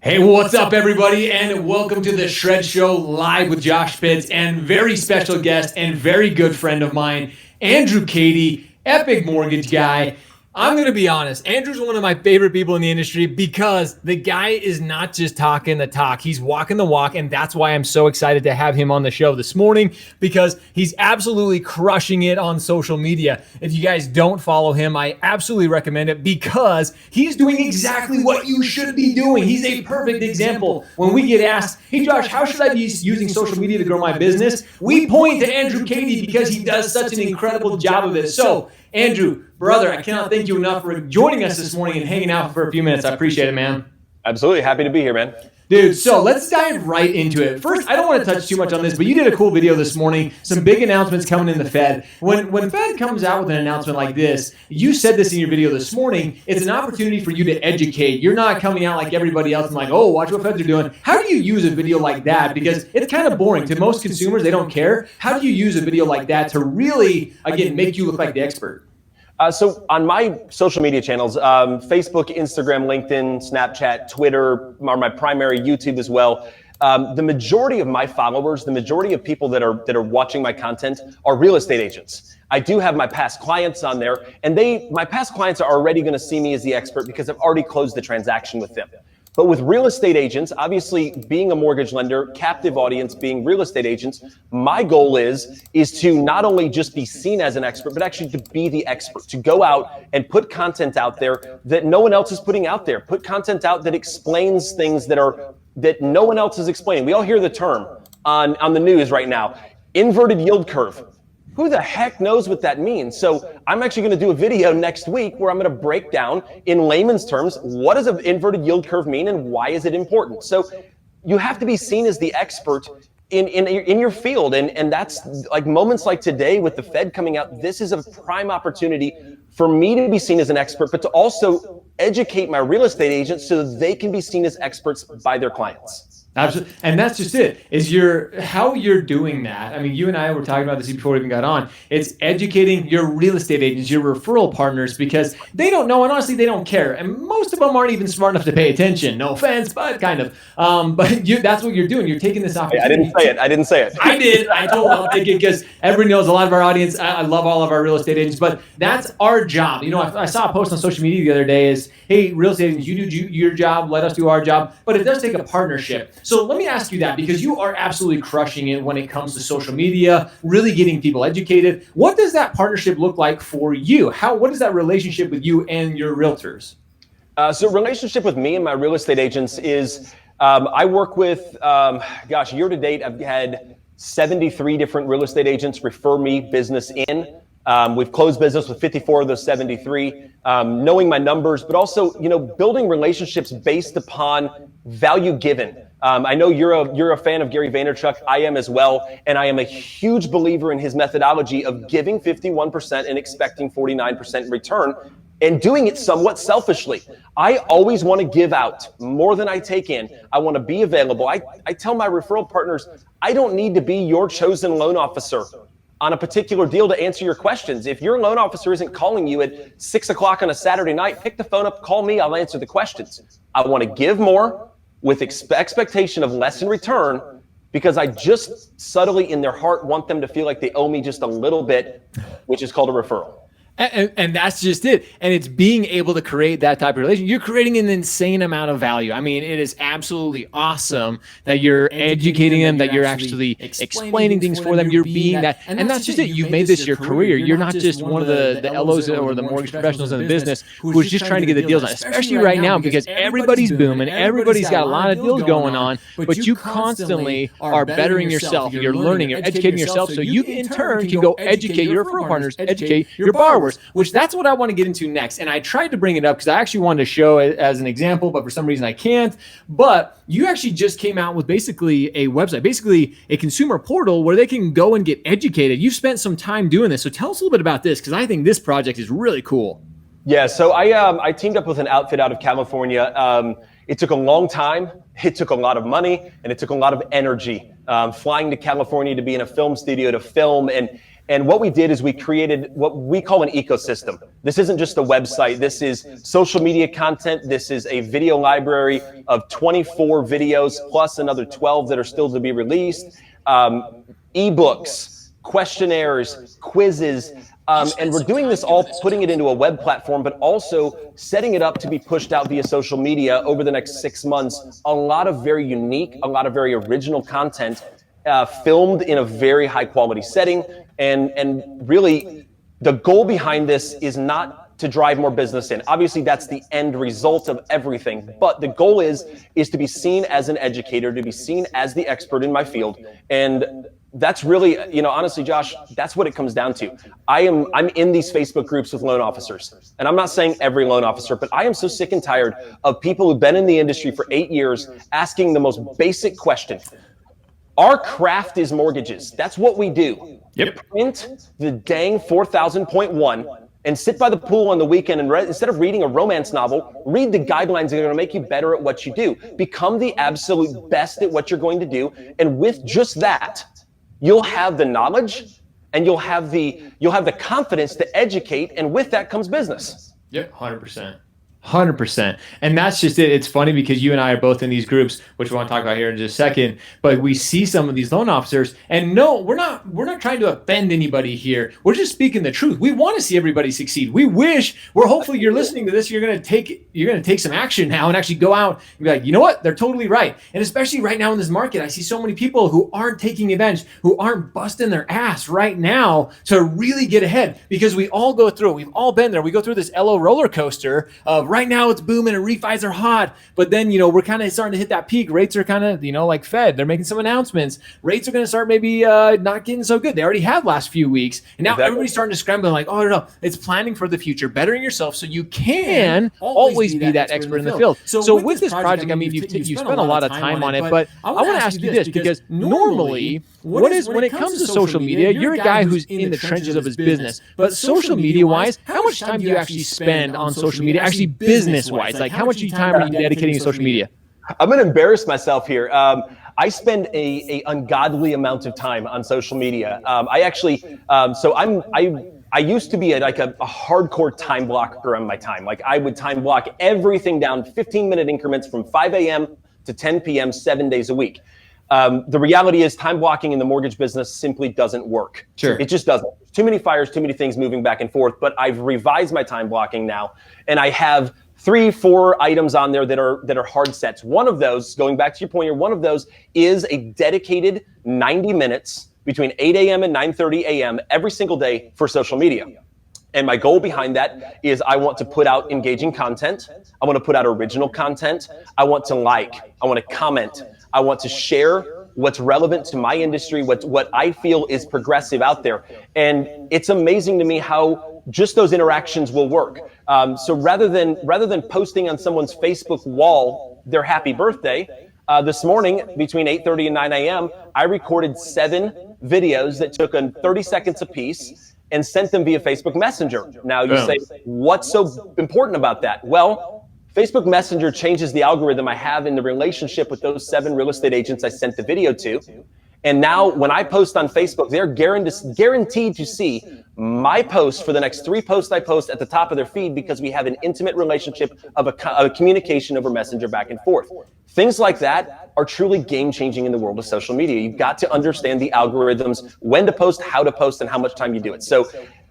Hey, what's up, everybody, and welcome to the Shred Show live with Josh Pitts and very special guest and very good friend of mine, Andrew Cady, epic mortgage guy. I'm going to be honest, Andrew's one of my favorite people in the industry because the guy is not just talking the talk, he's walking the walk, and that's why I'm so excited to have him on the show this morning because he's absolutely crushing it on social media. If you guys don't follow him, I absolutely recommend it because he's doing exactly what you should be doing. He's a perfect example. When we get asked, hey Josh, how should I be using social media to grow my business? We point to Andrew Cady because he does such an incredible job of it. So, Andrew, brother, I cannot thank you enough for joining us this morning and hanging out for a few minutes. I appreciate it, man. Absolutely. Happy to be here, man. Dude, so let's dive right into it. First, I don't want to touch too much on this, but you did a cool video this morning. Some big announcements coming in the Fed. When Fed comes out with an announcement like this, you said this in your video this morning, it's an opportunity for you to educate. You're not coming out like everybody else and like, oh, watch what Feds are doing. How do you use a video like that? Because it's kind of boring. To most consumers, they don't care. How do you use a video like that to really, again, make you look like the expert? So on my social media channels, Facebook, Instagram, LinkedIn, Snapchat, Twitter, are my primary, YouTube as well. The majority of my followers, the majority of people that are watching my content are real estate agents. I do have my past clients on there, and my past clients are already going to see me as the expert because I've already closed the transaction with them. But with real estate agents, obviously being a mortgage lender, captive audience being real estate agents, my goal is to not only just be seen as an expert, but actually to be the expert, to go out and put content out there that no one else is putting out there. Put content out that explains things that no one else is explaining. We all hear the term on the news right now, inverted yield curve. Who the heck knows what that means? So I'm actually going to do a video next week where I'm going to break down in layman's terms, what does an inverted yield curve mean and why is it important? So you have to be seen as the expert in your field. And that's like moments like today with the Fed coming out, this is a prime opportunity for me to be seen as an expert, but to also educate my real estate agents so that they can be seen as experts by their clients. Absolutely. And that's just it, is how you're doing that. I mean, you and I were talking about this before we even got on. It's educating your real estate agents, your referral partners, because they don't know, and honestly, they don't care. And most of them aren't even smart enough to pay attention. No offense, but kind of. But that's what you're doing. You're taking this opportunity. I didn't say it. I did. I told them I'll take it because everybody knows a lot of our audience. I love all of our real estate agents, but that's our job. You know, I saw a post on social media the other day is, hey, real estate agents, you do your job, let us do our job. But it does take a partnership. So let me ask you that because you are absolutely crushing it when it comes to social media, really getting people educated. What does that partnership look like for you? What is that relationship with you and your realtors? So relationship with me and my real estate agents is I work with, year to date, I've had 73 different real estate agents refer me business in. We've closed business with 54 of those 73, knowing my numbers, but also, building relationships based upon value given. I know you're a fan of Gary Vaynerchuk. I am as well. And I am a huge believer in his methodology of giving 51% and expecting 49% in return and doing it somewhat selfishly. I always want to give out more than I take in. I want to be available. I tell my referral partners, I don't need to be your chosen loan officer on a particular deal to answer your questions. If your loan officer isn't calling you at 6 o'clock on a Saturday night, pick the phone up, call me, I'll answer the questions. I want to give more with expectation of less in return because I just subtly in their heart want them to feel like they owe me just a little bit, which is called a referral. And that's just it. And it's being able to create that type of relationship. You're creating an insane amount of value. I mean, it is absolutely awesome that you're educating them, that you're actually explaining things for them. You're being that. And that's just it. You've made this your career. You're not just one of the LOs or the mortgage professionals in the business who's just trying to get the deals on, especially right now because everybody's booming. Everybody's got a lot of deals going on, but you constantly are bettering yourself. You're learning, you're educating yourself so you in turn can go educate your referral partners, educate your borrowers. Which that's what I want to get into next. And I tried to bring it up because I actually wanted to show it as an example, but for some reason I can't. But you actually just came out with basically a website, basically a consumer portal where they can go and get educated. You've spent some time doing this. So tell us a little bit about this because I think this project is really cool. Yeah, so I teamed up with an outfit out of California. It took a long time. It took a lot of money and it took a lot of energy. Flying to California to be in a film studio to film And what we did is we created what we call an ecosystem. This isn't just a website. This is social media content. This is a video library of 24 videos plus another 12 that are still to be released, ebooks, questionnaires, quizzes. And we're doing this all, putting it into a web platform, but also setting it up to be pushed out via social media over the next 6 months. A lot of very unique, a lot of very original content filmed in a very high quality setting. And really, the goal behind this is not to drive more business in. Obviously, that's the end result of everything. But the goal is to be seen as an educator, to be seen as the expert in my field. And that's really, honestly, Josh, that's what it comes down to. I'm in these Facebook groups with loan officers, and I'm not saying every loan officer, but I am so sick and tired of people who've been in the industry for 8 years asking the most basic question. Our craft is mortgages. That's what we do. Yep. Print the dang 4000.1 and sit by the pool on the weekend and instead of reading a romance novel, read the guidelines that are going to make you better at what you do. Become the absolute best at what you're going to do. And with just that, you'll have the knowledge and you'll have the confidence to educate. And with that comes business. Yep, 100%. 100%. And that's just it. It's funny because you and I are both in these groups, which we want to talk about here in just a second, but we see some of these loan officers, and no, we're not trying to offend anybody here. We're just speaking the truth. We want to see everybody succeed. Hopefully you're listening to this, you're going to take some action now and actually go out and be like, you know what? They're totally right. And especially right now in this market, I see so many people who aren't taking advantage, who aren't busting their ass right now to really get ahead, because we all go through it. We've all been there. We go through this LO roller coaster of right now it's booming and refis are hot, but then, we're kind of starting to hit that peak. Rates are kind of, like Fed, they're making some announcements. Rates are going to start maybe not getting so good. They already have last few weeks. And now everybody's starting to scramble like, oh, no, it's planning for the future, bettering yourself so you can always be that expert in the field. So with this project, I mean, you spent a lot of time on it, but I want to ask you this, because normally, when it comes to social media, you're a guy who's in the trenches of his business, but social media wise, how much time do you actually spend on social media, actually business-wise? Like, how much time are you dedicating to social media? I'm going to embarrass myself here. I spend a ungodly amount of time on social media. I used to be a hardcore time blocker on my time. Like, I would time block everything down 15-minute increments from 5 a.m. to 10 p.m. 7 days a week. The reality is time blocking in the mortgage business simply doesn't work. Sure. It just doesn't. Too many fires, too many things moving back and forth. But I've revised my time blocking now, and I have 3-4 items on there that are hard sets. One of those, going back to your point here, one of those is a dedicated 90 minutes between 8 a.m. and 9:30 a.m. every single day for social media. And my goal behind that is I want to put out engaging content. I want to put out original content. I want to I want to comment. I want to share what's relevant to my industry, what I feel is progressive out there. And it's amazing to me how just those interactions will work. So rather than posting on someone's Facebook wall their happy birthday, this morning between 8:30 and 9 a.m., I recorded 7 videos that took 30 seconds apiece and sent them via Facebook Messenger. Now you say, what's so important about that? Well, Facebook Messenger changes the algorithm I have in the relationship with those 7 real estate agents I sent the video to. And now when I post on Facebook, they're guaranteed to see my post for the next 3 posts I post at the top of their feed, because we have an intimate relationship of a communication over Messenger back and forth. Things like that are truly game-changing in the world of social media. You've got to understand the algorithms, when to post, how to post, and how much time you do it. So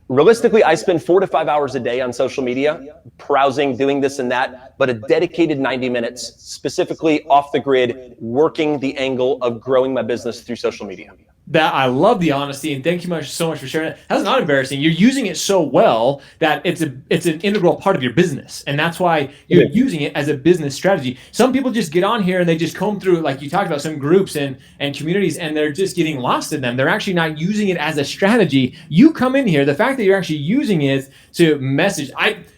realistically, I spend 4 to 5 hours a day on social media, browsing, doing this and that, but a dedicated 90 minutes, specifically off the grid, working the angle of growing my business through social media. That I love the honesty, and thank you so much for sharing it. That's not embarrassing. You're using it so well that it's an integral part of your business, and that's why you're using it as a business strategy. Some people just get on here and they just comb through, like you talked about, some groups and communities, and they're just getting lost in them. They're actually not using it as a strategy. You come in here, the fact that you're actually using it to message.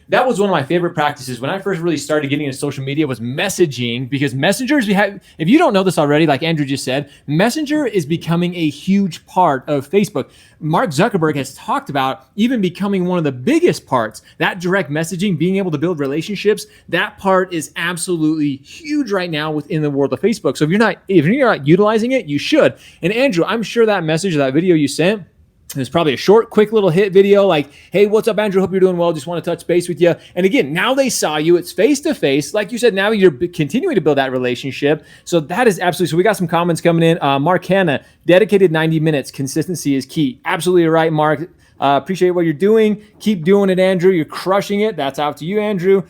That was one of my favorite practices when I first really started getting into social media, was messaging, because messengers, if you don't know this already, like Andrew just said, Messenger is becoming a huge part of Facebook. Mark Zuckerberg has talked about even becoming one of the biggest parts. That direct messaging, being able to build relationships, that part is absolutely huge right now within the world of Facebook. So if you're not utilizing it, you should. And Andrew, I'm sure that message, that video you sent, There's probably a short, quick little hit video like, hey, what's up, Andrew? Hope you're doing well. Just want to touch base with you. And again, now they saw you. It's face to face. Like you said, now you're continuing to build that relationship. So that is absolutely. So we got some comments coming in. Mark Hanna, dedicated 90 minutes. Consistency is key. Absolutely right, Mark. Appreciate what you're doing. Keep doing it, Andrew. You're crushing it. That's out to you, Andrew.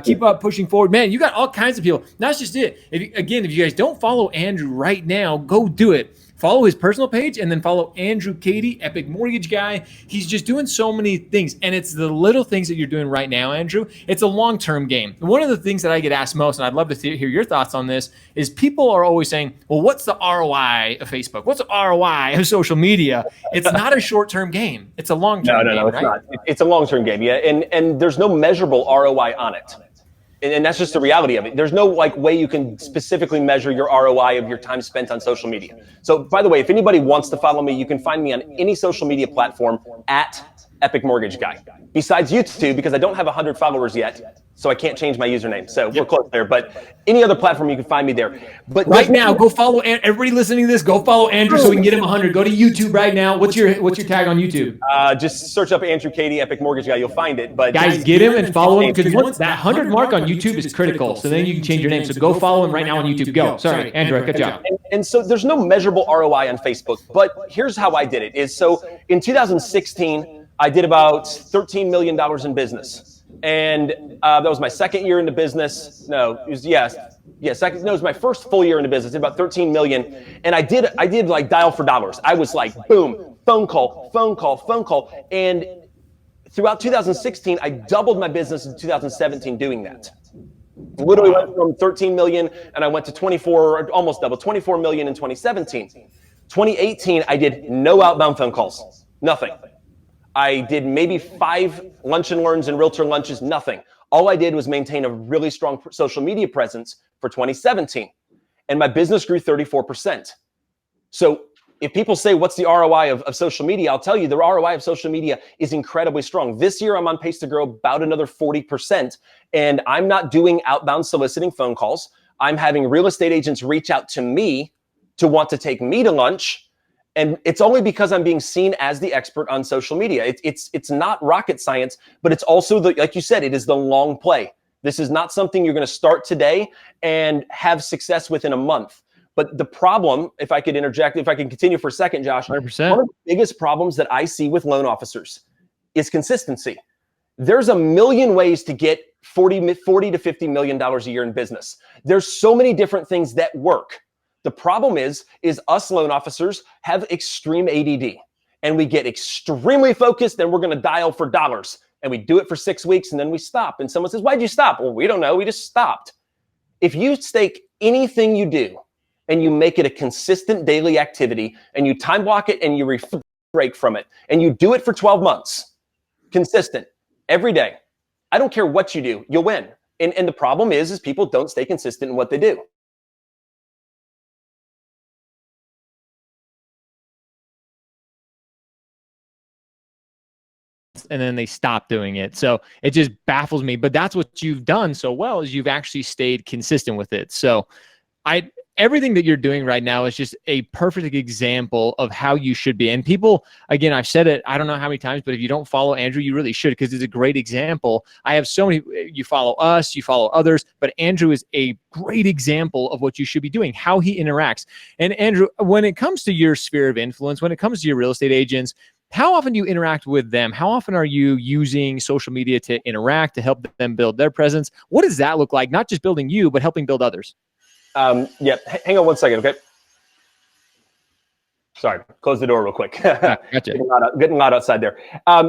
Keep up pushing forward. Man, you got all kinds of people. That's just it. If you guys don't follow Andrew right now, go do it. Follow his personal page and then follow Andrew Cady, Epic Mortgage Guy. He's just doing so many things. And it's the little things that you're doing right now, Andrew. It's a long-term game. One of the things that I get asked most, and I'd love to hear your thoughts on this, is people are always saying, well, what's the ROI of Facebook? What's the ROI of social media? It's not a short-term game. It's a long-term game, it's right? not. It's a long-term game, yeah. And there's no measurable ROI on it. And that's just the reality of it. There's no way you can specifically measure your ROI of your time spent on social media. So by the way, if anybody wants to follow me, you can find me on any social media platform at Epic Mortgage Guy. Besides YouTube, because I don't have 100 followers yet, so I can't change my username. So we're close there. But any other platform, you can find me there. But right now, go follow everybody listening to this. Go follow Andrew so we can get him 100. Go to YouTube right now. What's your tag on YouTube? Just search up Andrew Cady, Epic Mortgage Guy. You'll find it. But guys, get him and follow him because that 100 mark on YouTube is critical. So then you can change your name. So go follow him right now on YouTube. Go. Sorry, Andrew. Good job. And so there's no measurable ROI on Facebook. But here's how I did it. Is so in 2016. I did about $13 million in business. And that was my second year in the business. No, it was, second. No, it was my first full year in the business. I did about 13 million. And I did like dial for dollars. I was like, boom, phone call, phone call, phone call. And throughout 2016, I doubled my business in 2017 doing that. Literally went from 13 million and I went to 24, almost double, 24 million in 2017. 2018, I did no outbound phone calls, nothing. I did maybe 5 lunch and learns and realtor lunches, nothing. All I did was maintain a really strong social media presence for 2017. And my business grew 34%. So if people say, what's the ROI of social media? I'll tell you, the ROI of social media is incredibly strong. This year, I'm on pace to grow about another 40%. And I'm not doing outbound soliciting phone calls. I'm having real estate agents reach out to me to want to take me to lunch. And it's only because I'm being seen as the expert on social media. It's not rocket science, but it's also, like you said, it is the long play. This is not something you're going to start today and have success within a month. But the problem, if I could interject, if I can continue for a second, Josh, 100%. One of the biggest problems that I see with loan officers is consistency. There's a million ways to get $40 to $50 million a year in business. There's so many different things that work. The problem is us loan officers have extreme ADD and we get extremely focused and we're going to dial for dollars and we do it for 6 weeks and then we stop. And someone says, why'd you stop? Well, we don't know. We just stopped. If you stake anything you do and you make it a consistent daily activity and you time block it and you break from it and you do it for 12 months, consistent every day, I don't care what you do, you'll win. And the problem is people don't stay consistent in what they do. And then they stop doing it. So it just baffles me. But that's what you've done so well is you've actually stayed consistent with it. So everything that you're doing right now is just a perfect example of how you should be. And people, again, I've said it, I don't know how many times, but if you don't follow Andrew, you really should, because it's a great example. I have so many, you follow us, you follow others, but Andrew is a great example of what you should be doing, how he interacts. And Andrew, when it comes to your sphere of influence, when it comes to your real estate agents, how often do you interact with them? How often are you using social media to interact, to help them build their presence? What does that look like? Not just building you, but helping build others. Yeah, hang on one second, okay? Sorry, close the door real quick. Gotcha. Getting loud outside there.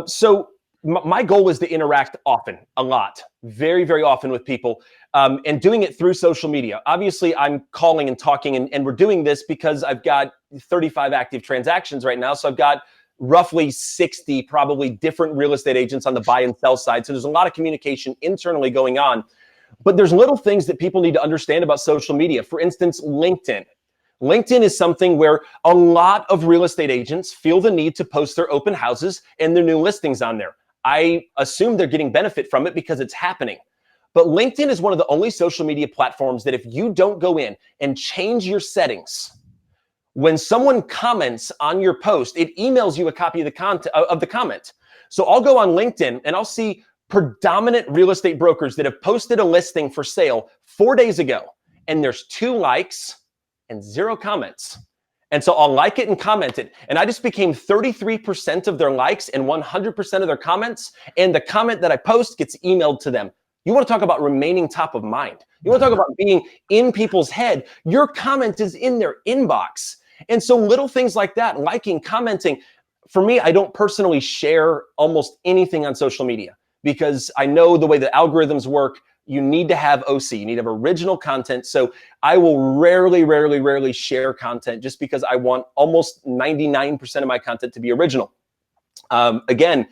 So my goal was to interact often, a lot, very, very often with people, and doing it through social media. Obviously, I'm calling and talking, and we're doing this because I've got 35 active transactions right now. So I've got roughly 60 probably different real estate agents on the buy and sell side. So there's a lot of communication internally going on. But there's little things that people need to understand about social media. For instance, LinkedIn. LinkedIn is something where a lot of real estate agents feel the need to post their open houses and their new listings on there. I assume they're getting benefit from it because it's happening. But LinkedIn is one of the only social media platforms that if you don't go in and change your settings, When someone comments on your post, it emails you a copy of the content of the comment. So I'll go on LinkedIn and I'll see predominant real estate brokers that have posted a listing for sale 4 days ago, and there's 2 likes and 0 comments. And so I'll like it and comment it. And I just became 33% of their likes and 100% of their comments. And the comment that I post gets emailed to them. You want to talk about remaining top of mind. You want to talk about being in people's head. Your comment is in their inbox. And so little things like that, liking, commenting. For me, I don't personally share almost anything on social media because I know the way the algorithms work. You need to have OC. You need to have original content. So I will rarely share content just because I want almost 99% of my content to be original. Again,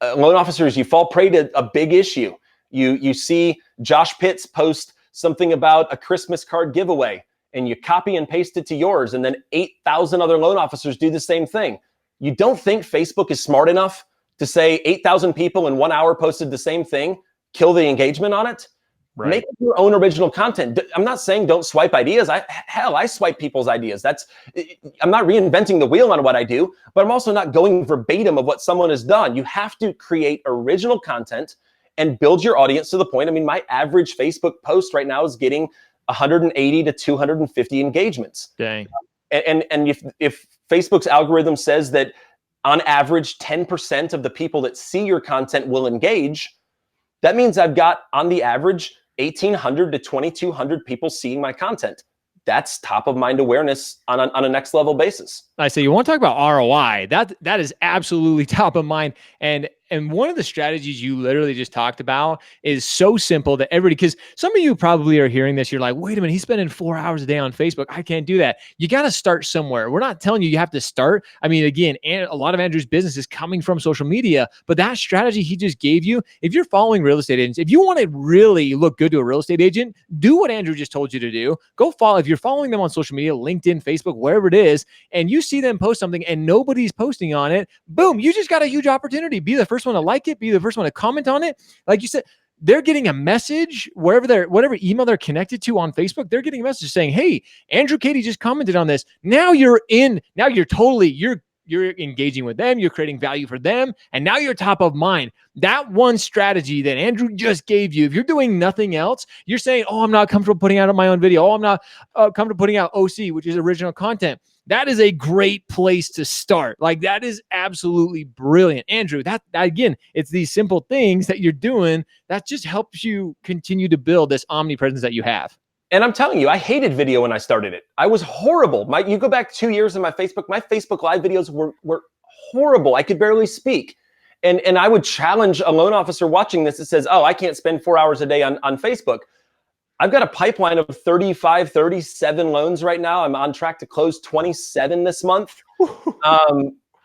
loan officers, you fall prey to a big issue. You see Josh Pitts post something about a Christmas card giveaway and you copy and paste it to yours, and then 8,000 other loan officers do the same thing. You don't think Facebook is smart enough to say 8,000 people in 1 hour posted the same thing? Kill the engagement on it. Right. Make your own original content. I'm not saying don't swipe ideas. I swipe people's ideas. I'm not reinventing the wheel on what I do, but I'm also not going verbatim of what someone has done. You have to create original content and build your audience to the point. I mean, my average Facebook post right now is getting 180 to 250 engagements. Dang. And if Facebook's algorithm says that on average 10% of the people that see your content will engage, that means I've got, on the average, 1,800 to 2,200 people seeing my content. That's top of mind awareness on a next level basis. I say you want to talk about ROI. That is absolutely top of mind. And one of the strategies you literally just talked about is so simple that everybody, because some of you probably are hearing this, you're like, wait a minute, he's spending 4 hours a day on Facebook. I can't do that. You got to start somewhere. We're not telling you have to start. I mean, again, and a lot of Andrew's business is coming from social media, but that strategy he just gave you, if you're following real estate agents, if you want to really look good to a real estate agent, do what Andrew just told you to do. Go follow, if you're following them on social media, LinkedIn, Facebook, wherever it is, and you see them post something and nobody's posting on it, boom, you just got a huge opportunity. Be the first one to like it, be the first one to comment on it. Like you said, they're getting a message whatever email they're connected to on Facebook, they're getting a message saying, hey, Andrew Cady just commented on this. Now you're engaging with them, you're creating value for them, and now you're top of mind. That one strategy that Andrew just gave you, if you're doing nothing else, you're saying, oh, I'm not comfortable putting out my own video. Oh, I'm not comfortable putting out OC, which is original content. That is a great place to start. Like, that is absolutely brilliant. Andrew, that again, it's these simple things that you're doing that just helps you continue to build this omnipresence that you have. And I'm telling you, I hated video when I started it. I was horrible. You go back 2 years in my Facebook Live videos were horrible. I could barely speak. And I would challenge a loan officer watching this that says, oh, I can't spend 4 hours a day on Facebook. I've got a pipeline of 35, 37 loans right now. I'm on track to close 27 this month.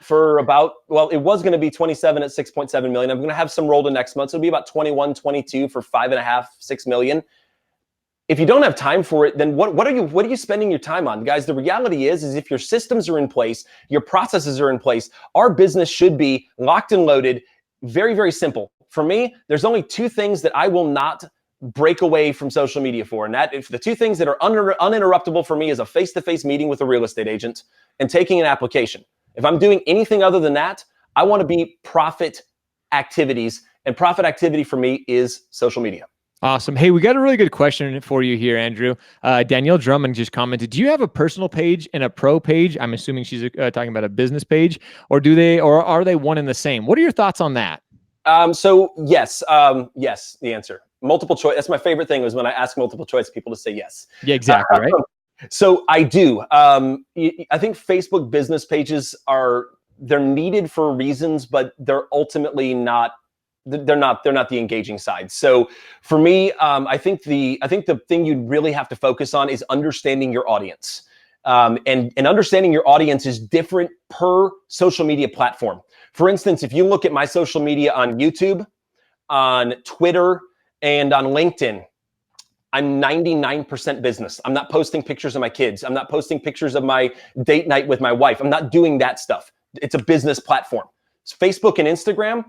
For about, well, it was going to be 27 at 6.7 million. I'm going to have some rolled in next month. So it'll be about 21, 22 for 5.5, 6 million. If you don't have time for it, then what are you spending your time on? Guys, the reality is if your systems are in place, your processes are in place, our business should be locked and loaded. Very, very simple. For me, there's only 2 things that I will not break away from social media for. And that, if the 2 things that are uninterruptible for me is a face-to-face meeting with a real estate agent and taking an application. If I'm doing anything other than that, I want to be profit activities, and profit activity for me is social media. Awesome. Hey, we got a really good question for you here, Andrew. Danielle Drummond just commented, do you have a personal page and a pro page? I'm assuming she's talking about a business page, or are they one and the same? What are your thoughts on that? So yes, the answer. Multiple choice. That's my favorite thing, is when I ask multiple choice people to say yes. Yeah, exactly. Right. So I do. I think Facebook business pages they're needed for reasons, but they're ultimately not. They're not the engaging side. So for me, I think the thing you really have to focus on is understanding your audience. And understanding your audience is different per social media platform. For instance, if you look at my social media on YouTube, on Twitter, and on LinkedIn, I'm 99% business. I'm not posting pictures of my kids. I'm not posting pictures of my date night with my wife. I'm not doing that stuff. It's a business platform. So Facebook and Instagram,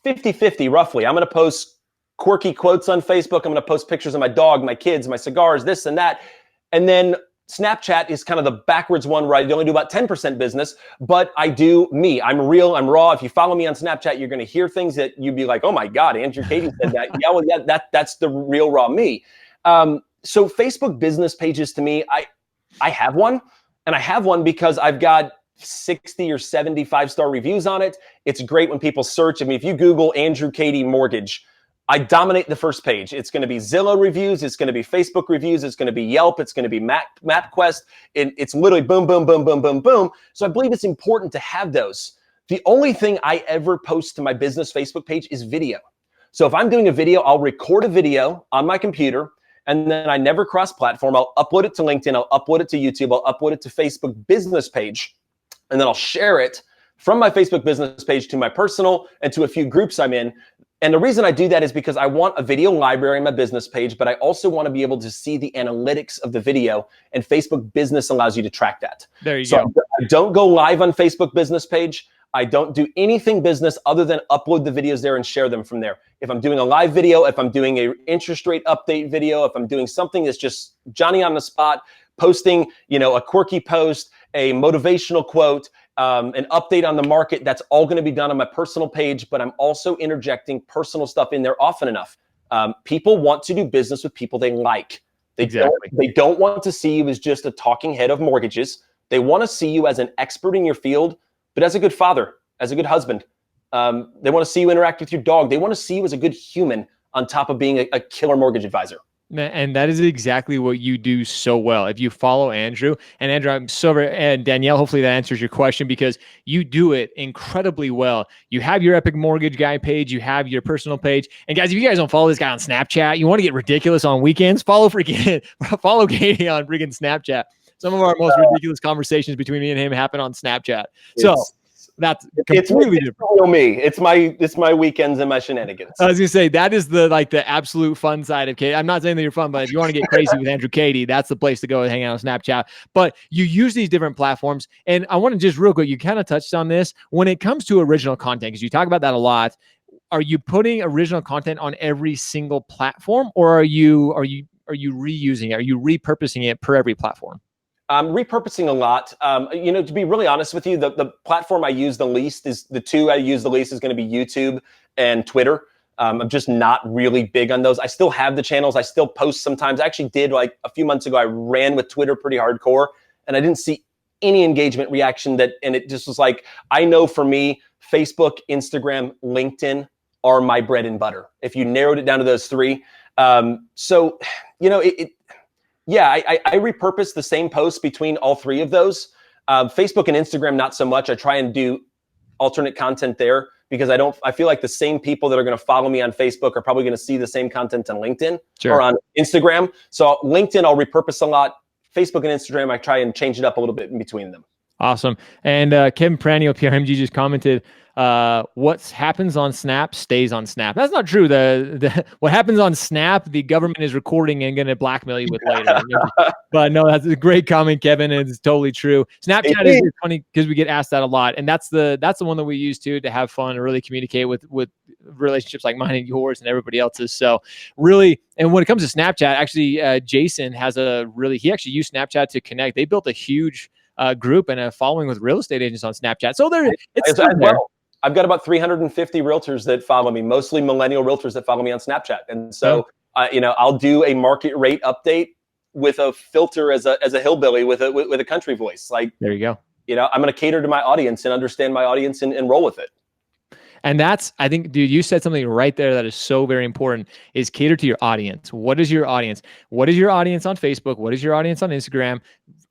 50-50 roughly. I'm going to post quirky quotes on Facebook. I'm going to post pictures of my dog, my kids, my cigars, this and that. And then Snapchat is kind of the backwards one where I only do about 10% business, but I do me. I'm real, I'm raw. If you follow me on Snapchat, you're going to hear things that you'd be like, oh my God, Andrew Cady said that. Yeah, well, yeah, that's the real raw me. So Facebook business pages, to me, I have one, and I have one because I've got 60 or 70 5-star reviews on it. It's great when people search. I mean, if you Google Andrew Cady mortgage, I dominate the first page. It's going to be Zillow reviews. It's going to be Facebook reviews. It's going to be Yelp. It's going to be MapQuest. It's literally boom, boom, boom, boom, boom, boom. So I believe it's important to have those. The only thing I ever post to my business Facebook page is video. So if I'm doing a video, I'll record a video on my computer, and then I never cross-platform. I'll upload it to LinkedIn. I'll upload it to YouTube. I'll upload it to Facebook business page, and then I'll share it from my Facebook business page to my personal and to a few groups I'm in. And the reason I do that is because I want a video library on my business page, but I also want to be able to see the analytics of the video, and Facebook business allows you to track that. There you go. I don't go live on Facebook business page. I don't do anything business other than upload the videos there and share them from there. If I'm doing a live video, if I'm doing a interest rate update video, if I'm doing something that's just Johnny on the spot, posting, a quirky post, a motivational quote, an update on the market, that's all going to be done on my personal page, but I'm also interjecting personal stuff in there often enough. People want to do business with people they like. They don't want to see you as just a talking head of mortgages. They want to see you as an expert in your field, but as a good father, as a good husband. They want to see you interact with your dog. They want to see you as a good human on top of being a killer mortgage advisor. And that is exactly what you do so well. If you follow Andrew, and Andrew, and Danielle, hopefully that answers your question, because you do it incredibly well. You have your Epic Mortgage Guy page, you have your personal page. And guys, if you guys don't follow this guy on Snapchat, you want to get ridiculous on weekends, follow Cady on freaking Snapchat. Some of our most ridiculous conversations between me and him happen on Snapchat. So that's completely different. Me. It's my weekends and my shenanigans. I was gonna say that is the absolute fun side of Cady. I'm not saying that you're fun, but if you want to get crazy with Andrew Cady, that's the place to go and hang out on Snapchat. But you use these different platforms, and I want to just real quick. You kind of touched on this when it comes to original content, because you talk about that a lot. Are you putting original content on every single platform, or are you reusing it? Are you repurposing it per every platform? I'm repurposing a lot. To be really honest with you, the platform I use the least is going to be YouTube and Twitter. I'm just not really big on those. I still have the channels. I still post sometimes. I actually did, like a few months ago, I ran with Twitter pretty hardcore, and I didn't see any engagement reaction and it just was like, I know for me, Facebook, Instagram, LinkedIn are my bread and butter. If you narrowed it down to those three. I repurpose the same posts between all three of those. Facebook and Instagram, not so much. I try and do alternate content there because I feel like the same people that are going to follow me on Facebook are probably going to see the same content on LinkedIn or on Instagram. So LinkedIn, I'll repurpose a lot. Facebook and Instagram, I try and change it up a little bit in between them. Awesome. And Kevin Pranio, PRMG, just commented, what happens on Snap stays on Snap. That's not true. What happens on Snap, the government is recording and going to blackmail you with later. But no, that's a great comment, Kevin. And it's totally true. Snapchat is funny because we get asked that a lot, and that's the one that we use too to have fun and really communicate with relationships like mine and yours and everybody else's. So really, and when it comes to Snapchat, actually, Jason he actually used Snapchat to connect. They built a huge group and a following with real estate agents on Snapchat. So it's still there. Well, I've got about 350 realtors that follow me, mostly millennial realtors that follow me on Snapchat. And so, I'll do a market rate update with a filter as a hillbilly with a country voice. Like, there you go. I'm going to cater to my audience and understand my audience and roll with it. And I think, dude, you said something right there that is so very important, is cater to your audience. What is your audience? What is your audience on Facebook? What is your audience on Instagram?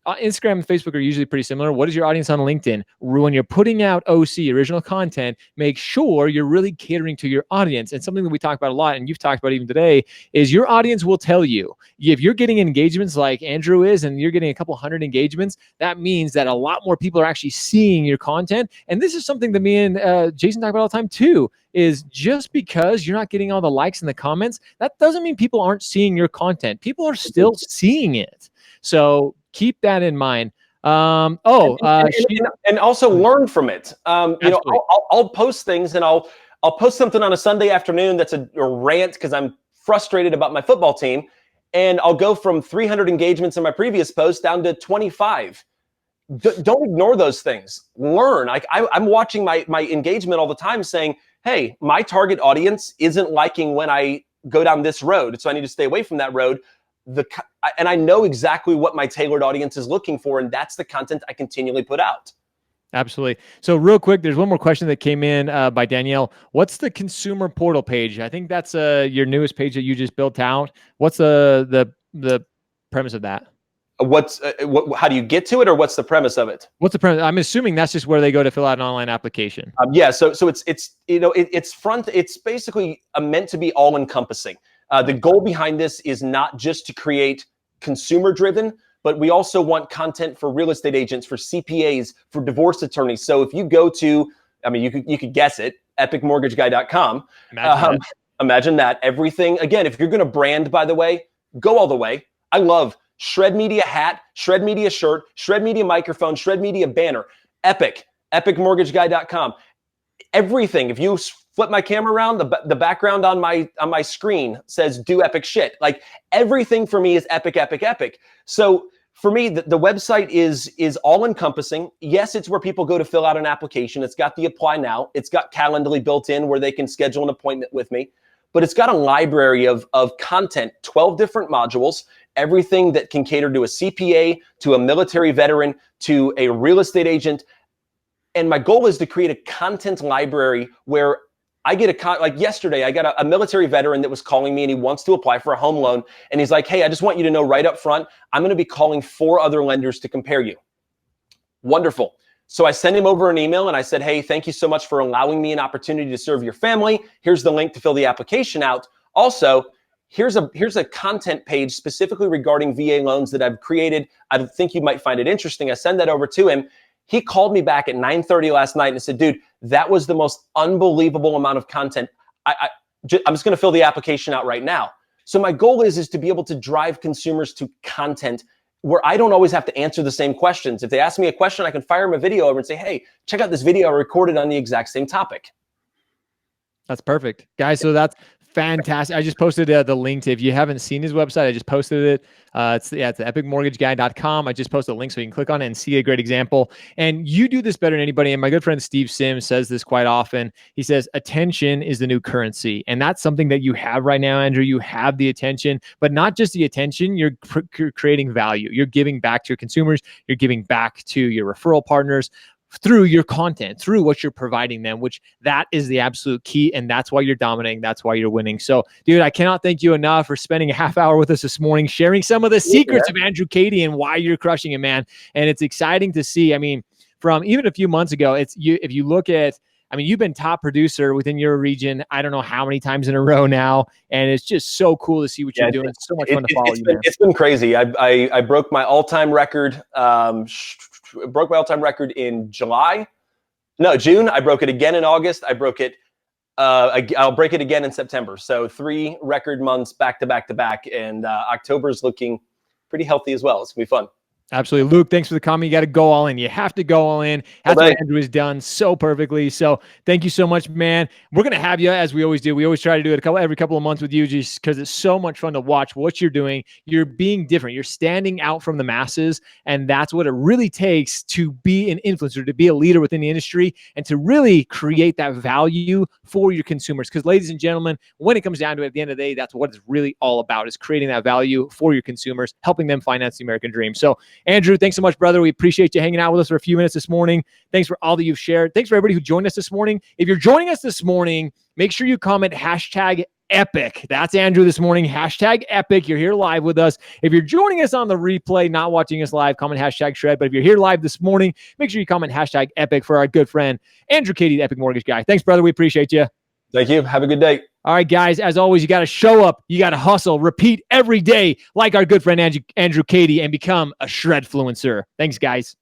Instagram and Facebook are usually pretty similar. What is your audience on LinkedIn? When you're putting out OC, original content, make sure you're really catering to your audience. And something that we talk about a lot, and you've talked about even today, is your audience will tell you. If you're getting engagements like Andrew is, and you're getting a couple hundred engagements, that means that a lot more people are actually seeing your content. And this is something that me and Jason talk about all the time too, is just because you're not getting all the likes and the comments, that doesn't mean people aren't seeing your content. People are still seeing it. So keep that in mind. And also learn from it. I'll post things, and I'll post something on a Sunday afternoon that's a rant because I'm frustrated about my football team, and I'll go from 300 engagements in my previous post down to 25. Don't ignore those things. Learn. I'm watching my engagement all the time saying, hey, my target audience isn't liking when I go down this road, so I need to stay away from that road. And I know exactly what my tailored audience is looking for, and that's the content I continually put out. Absolutely. So real quick, there's one more question that came in by Danielle. What's the consumer portal page? I think that's your newest page that you just built out. What's the premise of that? How do you get to it, or what's the premise of it? What's the premise? I'm assuming that's just where they go to fill out an online application. Yeah. So it's basically meant to be all encompassing. The goal behind this is not just to create consumer driven, but we also want content for real estate agents, for CPAs, for divorce attorneys. So if you go to, I mean, you could guess it, epicmortgageguy.com. Imagine that. Everything, again, if you're going to brand, by the way, go all the way. I love Shred Media hat, Shred Media shirt, Shred Media microphone, Shred Media banner. epicmortgageguy.com. Everything. If you flip my camera around, the background on my screen says do epic shit. Like everything for me is epic, epic, epic. So for me, the website is all encompassing. Yes, it's where people go to fill out an application. It's got the apply now. It's got Calendly built in where they can schedule an appointment with me. But it's got a library of content, 12 different modules, everything that can cater to a CPA, to a military veteran, to a real estate agent. And my goal is to create a content library where I get like yesterday, I got a military veteran that was calling me and he wants to apply for a home loan. And he's like, hey, I just want you to know right up front, I'm going to be calling 4 other lenders to compare you. Wonderful. So I sent him over an email and I said, hey, thank you so much for allowing me an opportunity to serve your family. Here's the link to fill the application out. Also, here's a content page specifically regarding VA loans that I've created. I think you might find it interesting. I send that over to him. He called me back at 9:30 last night and said, dude, that was the most unbelievable amount of content. I'm just going to fill the application out right now. So my goal is to be able to drive consumers to content where I don't always have to answer the same questions. If they ask me a question, I can fire them a video over and say, hey, check out this video I recorded on the exact same topic. That's perfect, guys. So that's fantastic. I just posted the link to, if you haven't seen his website, I just posted it. It's epicmortgageguy.com. I just posted a link so you can click on it and see a great example. And you do this better than anybody. And my good friend Steve Sims says this quite often. He says, attention is the new currency. And that's something that you have right now, Andrew. You have the attention, but not just the attention. You're creating value. You're giving back to your consumers. You're giving back to your referral partners through your content, through what you're providing them, which that is the absolute key. And that's why you're dominating. That's why you're winning. So, dude, I cannot thank you enough for spending a half hour with us this morning, sharing some of the secrets of Andrew Cady and why you're crushing it, man. And it's exciting to see. I mean, from even a few months ago, if you look at, I mean, you've been top producer within your region, I don't know how many times in a row now. And it's just so cool to see what you're doing. It's so much fun to follow you, man. It's been crazy. I broke my all-time record. Broke my all-time record in June. I broke it again in August. I broke it. I'll break it again in September. So 3 record months back to back to back. And October is looking pretty healthy as well. It's gonna be fun. Absolutely. Luke, thanks for the comment. You got to go all in. You have to go all in. That's what Andrew has done so perfectly. So thank you so much, man. We're going to have you, as we always do. We always try to do it every couple of months with you, just because it's so much fun to watch what you're doing. You're being different. You're standing out from the masses. And that's what it really takes to be an influencer, to be a leader within the industry, and to really create that value for your consumers. Because ladies and gentlemen, when it comes down to it, at the end of the day, that's what it's really all about, is creating that value for your consumers, helping them finance the American dream. So Andrew, thanks so much, brother. We appreciate you hanging out with us for a few minutes this morning. Thanks for all that you've shared. Thanks for everybody who joined us this morning. If you're joining us this morning, make sure you comment #epic. That's Andrew this morning, #epic. You're here live with us. If you're joining us on the replay, not watching us live, comment #shred. But if you're here live this morning, make sure you comment #epic for our good friend, Andrew Cady, the Epic Mortgage Guy. Thanks, brother. We appreciate you. Thank you. Have a good day. All right, guys, as always, you got to show up. You got to hustle, repeat every day like our good friend Andrew Cady, and become a shredfluencer. Thanks, guys.